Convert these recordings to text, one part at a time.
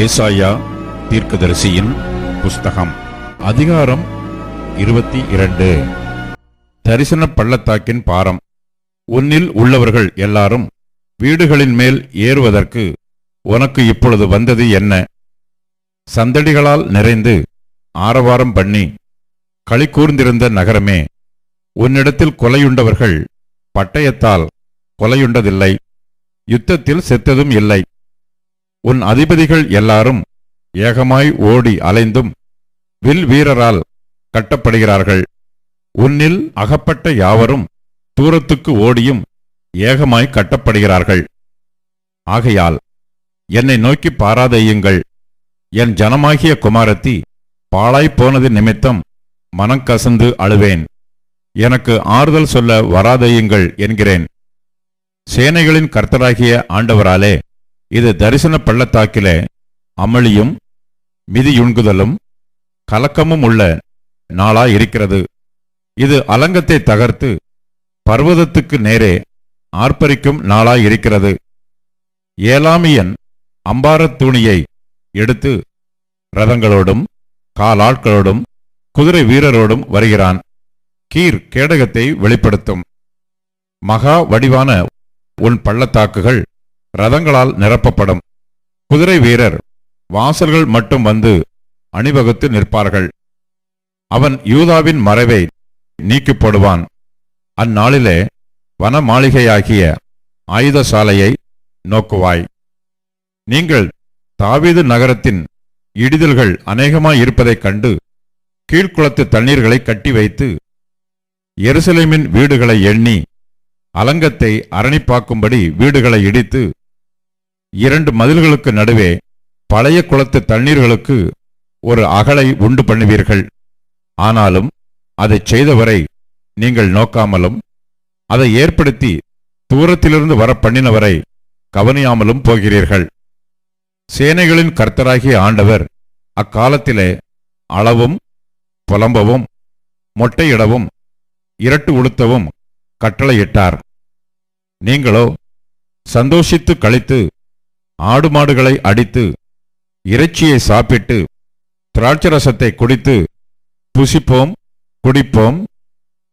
ஏசாயா தீர்க்கதரிசியின் புஸ்தகம் அதிகாரம் 22. தரிசன பள்ளத்தாக்கின் பாரம். உன்னில் உள்ளவர்கள் எல்லாரும் வீடுகளின் மேல் ஏறுவதற்கு உனக்கு இப்பொழுது வந்தது என்ன? சந்தடிகளால் நிறைந்து ஆரவாரம் பண்ணி களி கூர்ந்திருந்த நகரமே, உன்னிடத்தில் கொலையுண்டவர்கள் பட்டயத்தால் கொலையுண்டதில்லை, யுத்தத்தில் செத்ததும் இல்லை. உன் அதிபதிகள் எல்லாரும் ஏகமாய் ஓடி அலைந்தும் வில் வீரரால் கட்டப்படுகிறார்கள். உன்னில் அகப்பட்ட யாவரும் தூரத்துக்கு ஓடியும் ஏகமாய் கட்டப்படுகிறார்கள். ஆகையால் என்னை நோக்கி பாராதேயுங்கள். என் ஜனமாகிய குமாரத்தி பாழாய்ப்போனது நிமித்தம் மனங்கசந்து அழுவேன். எனக்கு ஆறுதல் சொல்ல வராதேயுங்கள் என்கிறேன். சேனைகளின் கர்த்தராகிய ஆண்டவராலே இது தரிசன பள்ளத்தாக்கிலே அமளியும் மிதியுண்குதலும் கலக்கமும் உள்ள நாளாயிருக்கிறது. இது அலங்கத்தை தகர்த்து பர்வதத்துக்கு நேரே ஆர்ப்பரிக்கும் நாளாயிருக்கிறது. ஏலாமியன் அம்பாரத் தூணியை எடுத்து ரதங்களோடும் காலாட்களோடும் குதிரை வீரரோடும் வருகிறான். கீர் கேடகத்தை வெளிப்படுத்தும். மகா வடிவான உன் பள்ளத்தாக்குகள் ரதங்களால் நிரப்பப்படும். குதிரை வீரர் வாசல்கள் மட்டும் வந்து அணிவகுத்து நிற்பார்கள். அவன் யூதாவின் மறைவை நீக்கி போடுவான். அந்நாளிலே வன மாளிகையாகிய ஆயுதசாலையை நோக்குவாய். நீங்கள் தாவீது நகரத்தின் இடிதல்கள் அநேகமாயிருப்பதைக் கண்டு கீழ்க்குளத்து தண்ணீர்களை கட்டி வைத்து எருசலேமின் வீடுகளை எண்ணி அலங்கத்தை அரணிப்பாக்கும்படி வீடுகளை இடித்து 2 மதில்களுக்கு நடுவே பழைய குளத்து தண்ணீர்களுக்கு ஒரு அகலை உண்டு பண்ணுவீர்கள். ஆனாலும் அதைச் செய்தவரை நீங்கள் நோக்காமலும் அதை ஏற்படுத்தி தூரத்திலிருந்து வர பண்ணினவரை கவனியாமலும் போகிறீர்கள். சேனைகளின் கர்த்தராகிய ஆண்டவர் அக்காலத்திலே அளவும் புலம்பவும் மொட்டையிடவும் இரட்டு உடுத்தவும் கட்டளையிட்டார். நீங்களோ சந்தோஷித்து களித்து ஆடு மாடுகளை அடித்து இறைச்சியை சாப்பிட்டு திராட்சரசத்தை குடித்து புசிப்போம் குடிப்போம்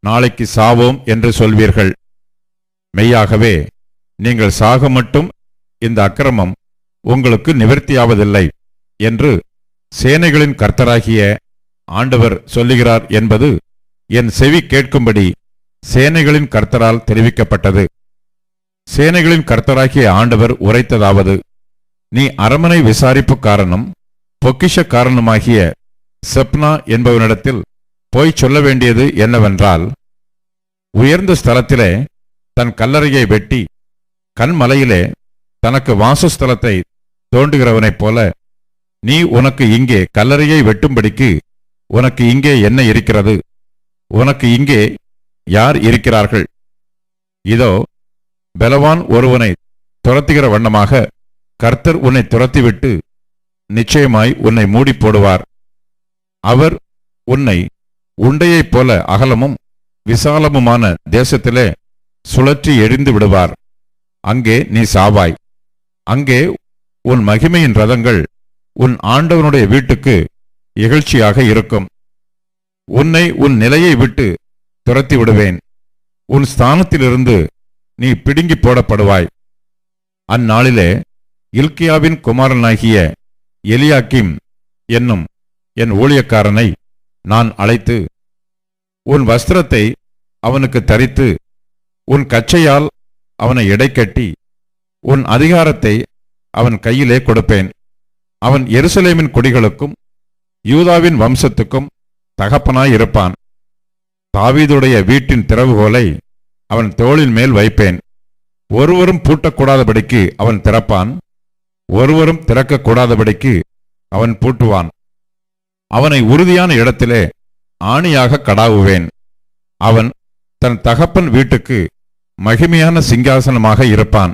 நாளைக்கு சாவோம் என்று சொல்வீர்கள். மெய்யாகவே நீங்கள் சாக மட்டும் இந்த அக்கிரமம் உங்களுக்கு நிவர்த்தியாவதில்லை என்று சேனைகளின் கர்த்தராகிய ஆண்டவர் சொல்லுகிறார் என்பது என் செவி கேட்கும்படி சேனைகளின் கர்த்தரால் தெரிவிக்கப்பட்டது. சேனைகளின் கர்த்தராகிய ஆண்டவர் உரைத்ததாவது: நீ அரமனை விசாரிப்புக்காரனும் பொக்கிஷக்காரனுமாகிய செப்னா என்பவனிடத்தில் போய் சொல்ல வேண்டியது என்னவென்றால், உயர்ந்த ஸ்தலத்திலே தன் கல்லறையை வெட்டி கண்மலையிலே தனக்கு வாசஸ்தலத்தை தோண்டுகிறவனைப் போல நீ உனக்கு இங்கே கல்லறையை வெட்டும்படிக்கு உனக்கு இங்கே என்ன இருக்கிறது? உனக்கு இங்கே யார் இருக்கிறார்கள்? இதோ பலவான் ஒருவனை துரத்துகிற வண்ணமாக கர்த்தர் உன்னை துரத்திவிட்டு நிச்சயமாய் உன்னை மூடி போடுவார். அவர் உன்னை உண்டையைப் போல அகலமும் விசாலமுமான தேசத்திலே சுழற்றி எறிந்து விடுவார். அங்கே நீ சாவாய். அங்கே உன் மகிமையின் ரதங்கள் உன் ஆண்டவனுடைய வீட்டுக்கு இகழ்ச்சியாக இருக்கும். உன்னை உன் நிலையை விட்டு துரத்தி விடுவேன். உன் ஸ்தானத்திலிருந்து நீ பிடுங்கி போடப்படுவாய். அந்நாளிலே இல்க்கியாவின் குமாரனாகிய எலியாக்கிம் என்னும் என் ஊழியக்காரனை நான் அழைத்து உன் வஸ்திரத்தை அவனுக்கு தரித்து உன் கச்சையால் அவனை எடைக்கட்டி உன் அதிகாரத்தை அவன் கையிலே கொடுப்பேன். அவன் எருசலேமின் குடிகளுக்கும் யூதாவின் வம்சத்துக்கும் தகப்பனாயிருப்பான். தாவீதுடைய வீட்டின் திறவுகோலை அவன் தோளின் மேல் வைப்பேன். ஒருவரும் பூட்டக்கூடாதபடிக்கு அவன் திறப்பான், ஒருவரும் திறக்கக்கூடாதபடிக்கு அவன் பூட்டுவான். அவனை உறுதியான இடத்திலே ஆணியாக கடாவுவேன். அவன் தன் தகப்பன் வீட்டுக்கு மகிமையான சிங்காசனமாக இருப்பான்.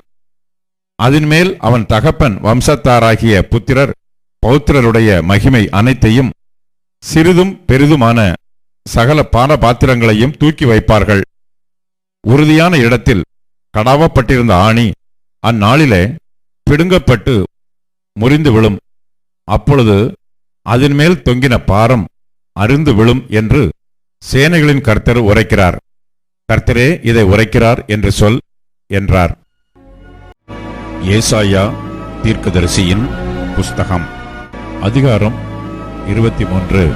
அதன்மேல் அவன் தகப்பன் வம்சத்தாராகிய புத்திரர் பௌத்திரருடைய மகிமை அனைத்தையும் சிறிதும் பெரிதுமான சகல பானபாத்திரங்களையும் தூக்கி வைப்பார்கள். உறுதியான இடத்தில் கடாவப்பட்டிருந்த ஆணி அந்நாளிலே பிடுங்கப்பட்டு முறிந்து விழும். அப்பொழுது அதன் மேல் தொங்கின பாரம் அருந்து விழும் என்று சேனைகளின் கர்த்தர் உரைக்கிறார். கர்த்தரே இதை உரைக்கிறார் என்று சொல் என்றார். ஏசாயா தீர்க்கதரிசியின் புஸ்தகம் அதிகாரம் 23.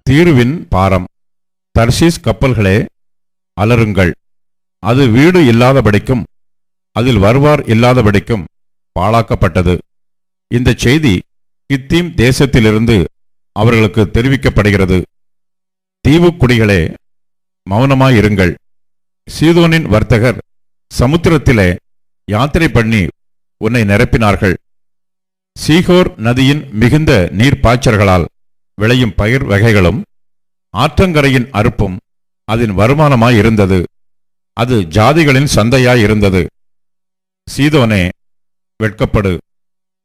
தீருவின் பாரம். தர்ஷீஸ் கப்பல்களே, அலறுங்கள். அது வீடு இல்லாதபடிக்கும் அதில் வருவார் இல்லாதபடிக்கும் பாழாக்கப்பட்டது. இந்த செய்தி கித்தீம் தேசத்திலிருந்து அவர்களுக்கு தெரிவிக்கப்படுகிறது. தீவுக்குடிகளே, மௌனமாயிருங்கள். சீதோனின் வர்த்தகர் சமுத்திரத்திலே யாத்திரை பண்ணி உன்னை நிரப்பினார்கள். சீகோர் நதியின் மிகுந்த நீர்ப்பாய்ச்சல்களால் விளையும் பயிர் வகைகளும் ஆற்றங்கரையின் அறுப்பும் அதன் வருமானமாயிருந்தது. அது ஜாதிகளின் சந்தையாயிருந்தது. சீதோனே, வெட்கப்படு.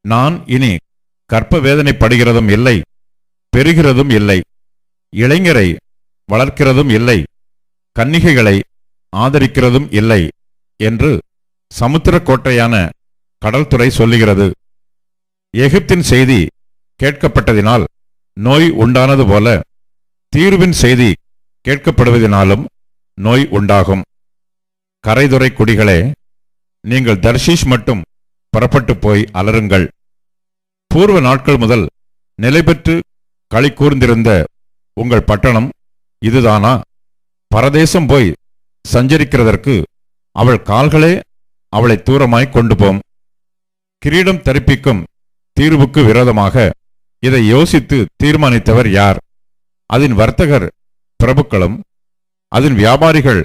நான் இனி கற்ப வேதனைப்படுகிறதும் இல்லை, பெறுகிறதும் இல்லை. இளைஞரை வளர்க்கிறதும் இல்லை, கன்னிகைகளை ஆதரிக்கிறதும் இல்லை என்று சமுத்திர கோட்டையான கடல்துறை சொல்லுகிறது. எகிப்தின் செய்தி கேட்கப்பட்டதினால் நோய் உண்டானது போல தீருவின் செய்தி கேட்கப்படுவதினாலும் நோய் உண்டாகும். கரைதுறை குடிகளே, நீங்கள் தர்ஷீஷ் மட்டும் புறப்பட்டு போய் அலறுங்கள். பூர்வ நாட்கள் முதல் நிலை பெற்று களி கூர்ந்திருந்த உங்கள் பட்டணம் இதுதானா? பரதேசம் போய் சஞ்சரிக்கிறதற்கு அவள் கால்களே அவளை தூரமாய் கொண்டு போம். கிரீடம் தரிப்பிக்கும் தீர்வுக்கு விரோதமாக இதை யோசித்து தீர்மானித்தவர் யார்? அதன் வர்த்தகர் பிரபுக்களும் அதன் வியாபாரிகள்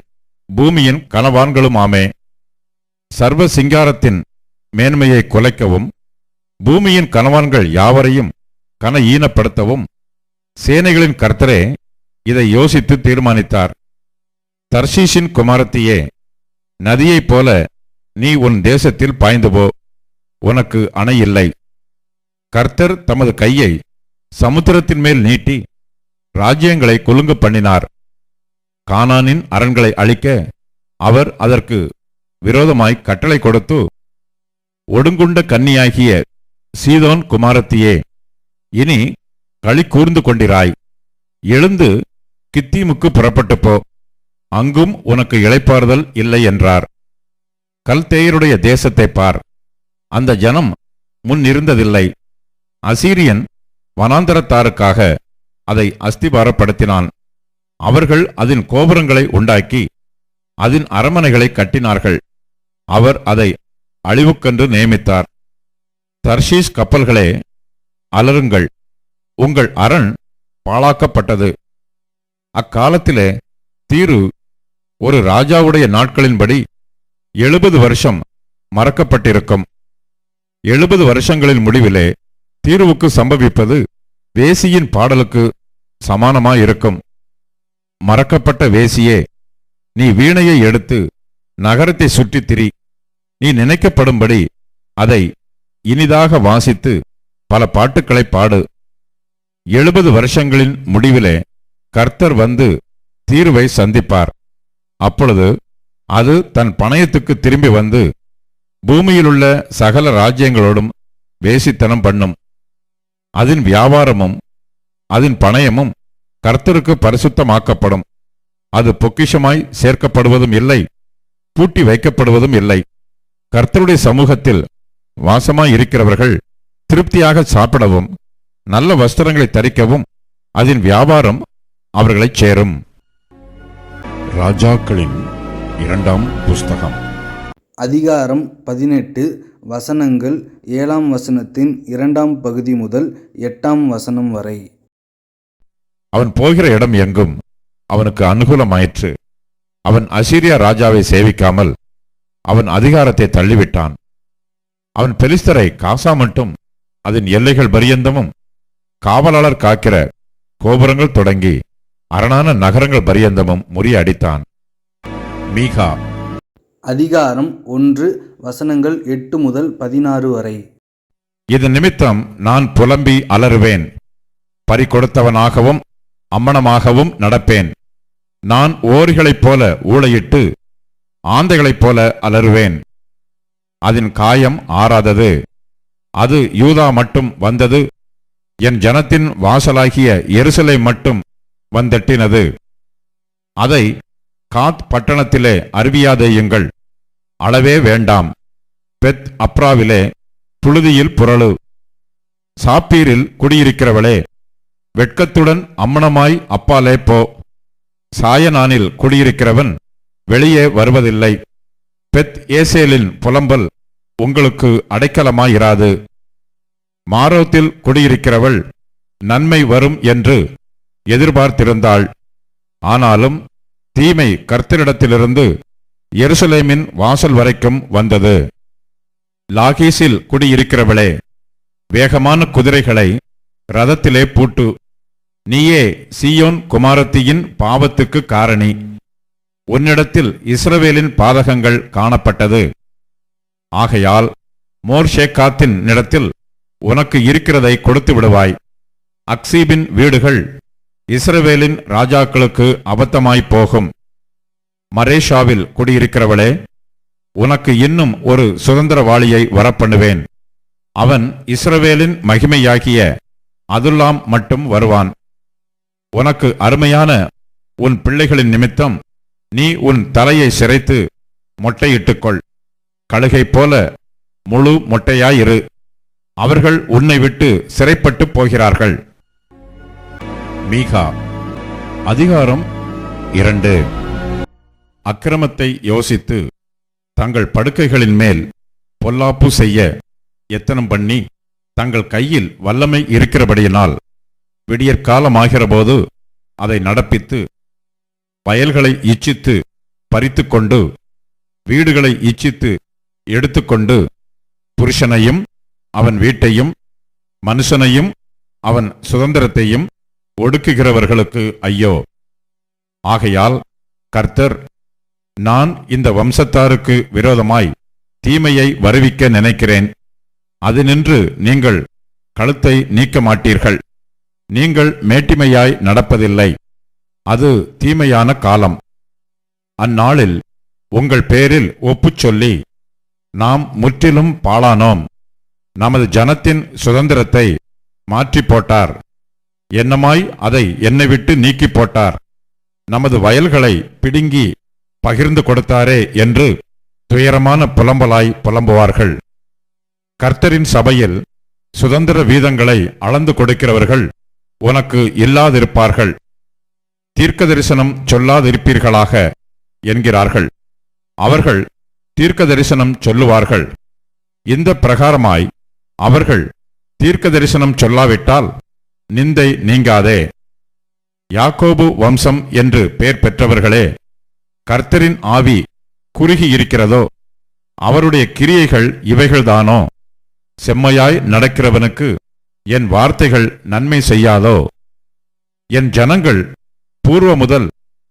பூமியின் கனவான்களுமாமே. சர்வ சிங்காரத்தின் மேன்மையை குலைக்கவும் பூமியின் கனவான்கள் யாவரையும் கன ஈனப்படுத்தவும் சேனைகளின் கர்த்தரே இதை யோசித்து தீர்மானித்தார். தர்ஷீஷின் குமாரத்தியே, நதியைப் போல நீ உன் தேசத்தில் பாய்ந்து போ, உனக்கு அணை இல்லை. கர்த்தர் தமது கையை சமுத்திரத்தின் மேல் நீட்டி ராஜ்யங்களை குலுங்க பண்ணினார். கானானின் அரண்களை அழிக்க அவர் அதற்கு விரோதமாய் கட்டளை கொடுத்து, ஒடுங்குண்ட கன்னியாகிய சீதோன் குமாரத்தியே, இனி களி கூர்ந்து கொண்டிராய். எழுந்து கித்தீமுக்கு புறப்பட்டு போ, அங்கும் உனக்கு இளைப்பாறுதல் இல்லை என்றார். கல்தேயருடைய தேசத்தை பார், அந்த ஜனம் முன் இருந்ததில்லை. அசீரியன் வனாந்தரத்தாருக்காக அதை அஸ்திபாரப்படுத்தினான். அவர்கள் அதன் கோபுரங்களை உண்டாக்கி அதன் அரமனைகளை கட்டினார்கள். அவர் அதை அழிவுக்கென்று நியமித்தார். தர்ஷீஸ் கப்பல்களே, அலறுங்கள். உங்கள் அரண் பாழாக்கப்பட்டது. அக்காலத்திலே தீரு ஒரு ராஜாவுடைய நாட்களின்படி 70 வருஷம் மறக்கப்பட்டிருக்கும். 70 வருஷங்களின் முடிவிலே தீருவுக்கு சம்பவிப்பது வேசியின் பாடலுக்கு சமானமாயிருக்கும். மறக்கப்பட்ட வேசியே, நீ வீணையை எடுத்து நகரத்தை சுற்றித் திரி. நீ நினைக்கப்படும்படி அதை இனிதாக வாசித்து பல பாட்டுக்களை பாடு. 70 வருஷங்களின் முடிவிலே கர்த்தர் வந்து தீருவை சந்திப்பார். அப்பொழுது அது தன் பணயத்துக்கு திரும்பி வந்து பூமியிலுள்ள சகல ராஜ்யங்களோடும் வேசித்தனம் பண்ணும். அதன் வியாபாரமும் அதன் பணயமும் கர்த்தருக்கு பரிசுத்தமாக்கப்படும். அது பொக்கிஷமாய் சேர்க்கப்படுவதும் இல்லை, பூட்டி வைக்கப்படுவதும் இல்லை. கர்த்தருடைய சமூகத்தில் வாசமாயிருக்கிறவர்கள் திருப்தியாக சாப்பிடவும் நல்ல வஸ்திரங்களை தரிக்கவும் அதன் வியாபாரம் அவர்களைச் சேரும். ராஜாக்களின் 2ஆம் புஸ்தகம் அதிகாரம் 18 வசனங்கள் 7ஆம் வசனத்தின் 2ஆம் பகுதி முதல் 8ஆம் வசனம் வரை. அவன் போகிற இடம் எங்கும் அவனுக்கு அனுகூலமாயிற்று. அவன் அசீரியா ராஜாவை சேவிக்காமல் அவன் அதிகாரத்தை தள்ளிவிட்டான். அவன் பெலிஸ்தரை காசா மட்டும் அதன் எல்லைகள் பரியந்தமும் காவலாளர் காக்கிற கோபுரங்கள் தொடங்கி அரணான நகரங்கள் பரியந்தமும் முறியடித்தான். மீகா அதிகாரம் 1 வசனங்கள் 8 முதல் 16 வரை. இது நிமித்தம் நான் புலம்பி அலறுவேன், பறி கொடுத்தவனாகவும் அம்மணமாகவும் நடப்பேன். நான் ஓரிகளைப் போல ஊளையிட்டு ஆந்தைகளைப் போல அலறுவேன். அதன் காயம் ஆறாதது. அது யூதா மட்டும் வந்தது என் ஜனத்தின் வாசலாகிய எருசலேம் மட்டும் வந்தெட்டினது. அதை காத் பட்டணத்திலே அறிவியாதேயுங்கள், அளவே வேண்டாம். பெத் அப்ராவிலே புழுதியில் புரளு. சாப்பீரில் குடியிருக்கிறவளே, வெட்கத்துடன் அம்மணமாய் அப்பாலே போ. சாயனானில் குடியிருக்கிறவன் வெளியே வருவதில்லை. பெத் ஏசேலின் புலம்பல் உங்களுக்கு அடைக்கலமாயிராது. மாரோத்தில் குடியிருக்கிறவள் நன்மை வரும் என்று எதிர்பார்த்திருந்தாள். ஆனாலும் தீமை கர்த்தரிடத்திலிருந்து எருசலேமின் வாசல் வரைக்கும் வந்தது. லாகீசில் குடியிருக்கிறவளே, வேகமான குதிரைகளை ரதத்திலே பூட்டு. நீயே சீயோன் குமாரத்தியின் பாவத்துக்கு காரணி. உன்னிடத்தில் இஸ்ரவேலின் பாதகங்கள் காணப்பட்டது. ஆகையால் மோர்ஷேக்காத்தின் இடத்தில் உனக்கு இருக்கிறதை கொடுத்து விடுவாய். அக்சீபின் வீடுகள் இஸ்ரவேலின் ராஜாக்களுக்கு அபத்தமாய்ப் போகும். மரேஷாவில் குடியிருக்கிறவளே, உனக்கு இன்னும் ஒரு சுதந்திரவாளியை வரப்பண்ணுவேன். அவன் இஸ்ரவேலின் மகிமையாகிய அதுல்லாம் மட்டும் வருவான். உனக்கு அருமையான உன் பிள்ளைகளின் நிமித்தம் நீ உன் தலையை சிரைத்து மொட்டையிட்டுக்கொள். கழுகை போல முழு மொட்டையாயிரு. அவர்கள் உன்னை விட்டு சிறைப்பட்டு போகிறார்கள். மீகா அதிகாரம் 2. அக்கிரமத்தை யோசித்து தங்கள் படுக்கைகளின் மேல் பொல்லாப்பு செய்ய எத்தனம் பண்ணி தங்கள் கையில் வல்லமை இருக்கிறபடியினால் விடியற்காலமாகிறபோது அதை நடப்பித்து வயல்களை இச்சித்து பறித்து கொண்டு வீடுகளை இச்சித்து எடுத்துக்கொண்டு புருஷனையும் அவன் வீட்டையும் மனுஷனையும் அவன் சுதந்திரத்தையும் ஒடுக்குகிறவர்களுக்கு ஐயோ! ஆகையால் கர்த்தர், நான் இந்த வம்சத்தாருக்கு விரோதமாய் தீமையை வருவிக்க நினைக்கிறேன். அதினின்று நீங்கள் கழுத்தை நீக்க மாட்டீர்கள். நீங்கள் மேட்டிமையாய் நடப்பதில்லை. அது தீமையான காலம். அந்நாளில் உங்கள் பேரில் ஒப்புச் சொல்லி, நாம் முற்றிலும் பாழானோம், நமது ஜனத்தின் சுதந்திரத்தை மாற்றி போட்டார், என்னமாய் அதை என்னை விட்டு நீக்கி போட்டார், நமது வயல்களை பிடுங்கி பகிர்ந்து கொடுத்தாரே என்று துயரமான புலம்பலாய் புலம்புவார்கள். கர்த்தரின் சபையில் சுதந்திர வீதங்களை அளந்து கொடுக்கிறவர்கள் உனக்கு இல்லாதிருப்பார்கள். தீர்க்க தரிசனம் சொல்லாதிருப்பீர்களாக என்கிறார்கள். அவர்கள் தீர்க்க தரிசனம் சொல்லுவார்கள். இந்த பிரகாரமாய் அவர்கள் தீர்க்க தரிசனம் சொல்லாவிட்டால் நிந்தை நீங்காதே. யாக்கோபு வம்சம் என்று பெயர் பெற்றவர்களே, கர்த்தரின் ஆவி குறுகி இருக்கிறதோ? அவருடைய கிரியைகள் இவைகள்தானோ? செம்மையாய் நடக்கிறவனுக்கு என் வார்த்தைகள் நன்மை செய்யாதோ? என் ஜனங்கள் பூர்வ முதல்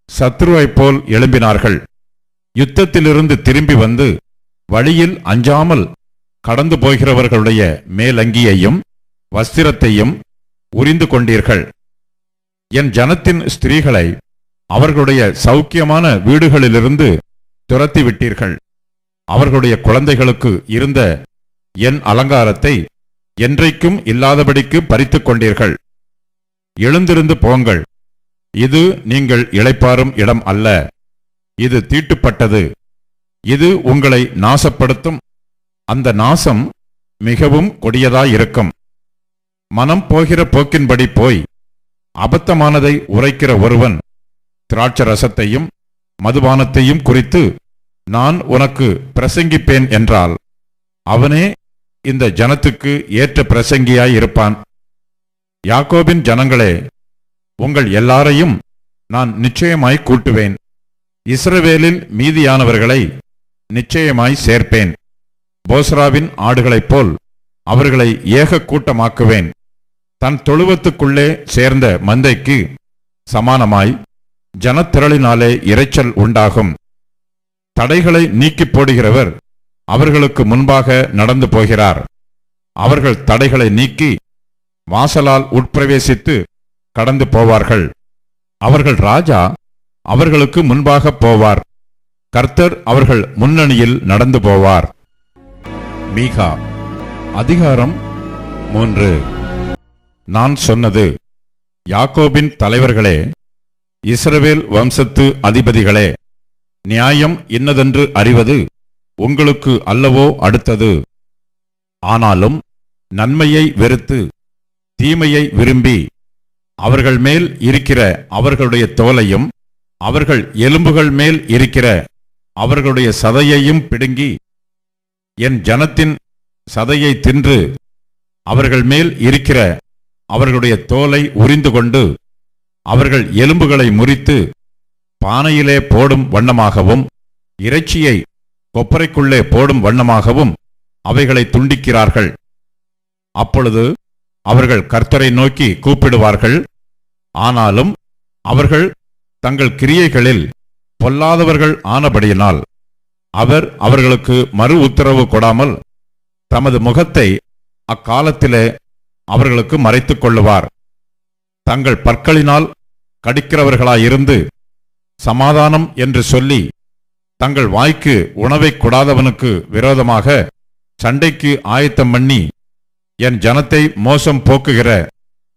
சத்ருவைப் போல் எழும்பினார்கள். யுத்தத்திலிருந்து திரும்பி வந்து வழியில் அஞ்சாமல் கடந்து போகிறவர்களுடைய மேலங்கியையும் வஸ்திரத்தையும் உரிந்து கொண்டீர்கள். என் ஜனத்தின் ஸ்திரீகளை அவர்களுடைய சௌக்கியமான வீடுகளிலிருந்து துரத்தி விட்டீர்கள். அவர்களுடைய குழந்தைகளுக்கு இருந்த என் அலங்காரத்தை என்றைக்கும் இல்லாதபடிக்கு பறித்து கொண்டீர்கள். எழுந்திருந்து போங்கள், இது நீங்கள் இளைப்பாறும் இடம் அல்ல, இது தீட்டுப்பட்டது, இது உங்களை நாசப்படுத்தும். அந்த நாசம் மிகவும் கொடியதாயிருக்கும். மனம் போகிற போக்கின்படி போய் அபத்தமானதை உரைக்கிற ஒருவன் திராட்சரசத்தையும் மதுபானத்தையும் குறித்து நான் உனக்கு பிரசங்கிப்பேன் என்றால் அவனே இந்த ஜனத்துக்கு ஏற்ற பிரசங்கியாயிருப்பான். யாக்கோபின் ஜனங்களே, உங்கள் எல்லாரையும் நான் நிச்சயமாய் கூட்டுவேன். இஸ்ரவேலில் மீதியானவர்களை நிச்சயமாய் சேர்ப்பேன். போஸ்ராவின் ஆடுகளைப் போல் அவர்களை ஏக கூட்டமாக்குவேன். தன் தொழுவத்துக்குள்ளே சேர்ந்த மந்தைக்கு சமானமாய் ஜனத்திரளினாலே இரைச்சல் உண்டாகும். தடைகளை நீக்கிப் போடுகிறவர் அவர்களுக்கு முன்பாக நடந்து போகிறார். அவர்கள் தடைகளை நீக்கி வாசலால் உட்பிரவேசித்து கடந்து போவார்கள். அவர்கள் ராஜா அவர்களுக்கு முன்பாக போவார். கர்த்தர் அவர்கள் முன்னணியில் நடந்து போவார். மீகா அதிகாரம் 3. நான் சொன்னது, யாக்கோபின் தலைவர்களே, இஸ்ரவேல் வம்சத்து அதிபதிகளே, நியாயம் இன்னதென்று அறிவது உங்களுக்கு அல்லவோ அடுத்தது. ஆனாலும் நன்மையை வெறுத்து தீமையை விரும்பி அவர்கள் மேல் இருக்கிற அவர்களுடைய தோலையும் அவர்கள் எலும்புகள் மேல் இருக்கிற அவர்களுடைய சதையையும் பிடுங்கி என் ஜனத்தின் சதையை தின்று அவர்கள் மேல் இருக்கிற அவர்களுடைய தோலை உரிந்து கொண்டு அவர்கள் எலும்புகளை முறித்து பானையிலே போடும் வண்ணமாகவும் இறைச்சியை கொப்பரைக்குள்ளே போடும் வண்ணமாகவும் அவைகளை துண்டிக்கிறார்கள். அப்பொழுது அவர்கள் கர்த்தரை நோக்கி கூப்பிடுவார்கள். ஆனாலும் அவர்கள் தங்கள் கிரியைகளில் பொல்லாதவர்கள் ஆனபடியினால் அவர் அவர்களுக்கு மறு உத்தரவு கொடாமல் தமது முகத்தை அக்காலத்திலே அவர்களுக்கு மறைத்துக் கொள்ளுவார். தங்கள் பற்களினால் கடிக்கிறவர்களாயிருந்து சமாதானம் என்று சொல்லி தங்கள் வாய்க்கு உணவை கொடாதவனுக்கு விரோதமாக சண்டைக்கு ஆயத்தம் பண்ணி என் ஜனத்தை மோசம் போக்குகிற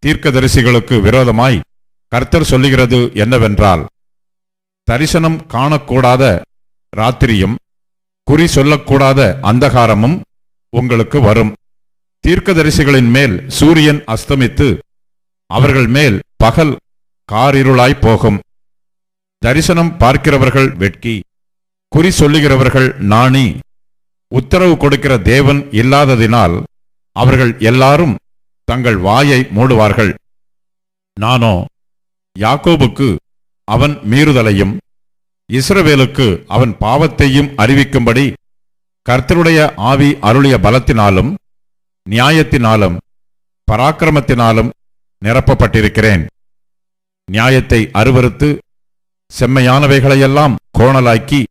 தீர்க்கதரிசிகளுக்கு விரோதமாய் கர்த்தர் சொல்லுகிறது என்னவென்றால், தரிசனம் காணக்கூடாத ராத்திரியும் குறி சொல்லக்கூடாத அந்தகாரமும் உங்களுக்கு வரும். தீர்க்கதரிசிகளின் மேல் சூரியன் அஸ்தமித்து அவர்கள் மேல் பகல் காரிருளாய் போகும். தரிசனம் பார்க்கிறவர்கள் வெட்கி, குறி சொல்லுகிறவர்கள் நாணி, உத்தரவு கொடுக்கிற தேவன் இல்லாததினால் அவர்கள் எல்லாரும் தங்கள் வாயை மூடுவார்கள். நானோ யாக்கோபுக்கு அவன் மீறுதலையும் இஸ்ரவேலுக்கு அவன் பாவத்தையும் அறிவிக்கும்படி கர்த்தருடைய ஆவி அருளிய பலத்தினாலும் நியாயத்தினாலும் பராக்கிரமத்தினாலும் நிரப்பப்பட்டிருக்கிறேன். நியாயத்தை அருவருத்து செம்மையானவைகளையெல்லாம் கோணலாக்கி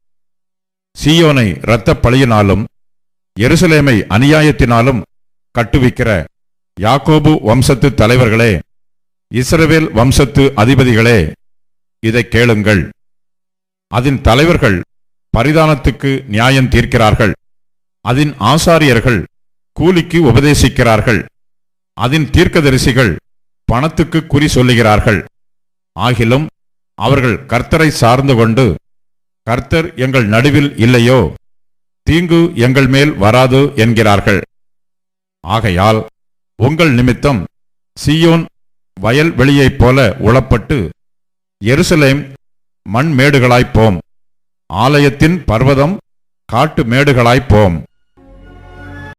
சீயோனை இரத்தப் பழியினாலும் எருசலேமை அநியாயத்தினாலும் கட்டுவிக்கிற யாக்கோபு வம்சத்து தலைவர்களே, இஸ்ரவேல் வம்சத்து அதிபதிகளே, இதை கேளுங்கள். அதன் தலைவர்கள் பரிதானத்துக்கு நியாயம் தீர்க்கிறார்கள். அதன் ஆசாரியர்கள் கூலிக்கு உபதேசிக்கிறார்கள். அதன் தீர்க்கதரிசிகள் பணத்துக்கு குறி சொல்லுகிறார்கள். ஆகிலும் அவர்கள் கர்த்தரை சார்ந்து கொண்டு, கர்த்தர் எங்கள் நடுவில் இல்லையோ, தீங்கு எங்கள் மேல் வராது என்கிறார்கள். ஆகையால் உங்கள் நிமித்தம் சீயோன் வயல் வெளியைப் போல உளப்பட்டு எருசலேம் மண்மேடுகளாய்ப்போம். ஆலயத்தின் பர்வதம் காட்டு மேடுகளாய்ப்போம்.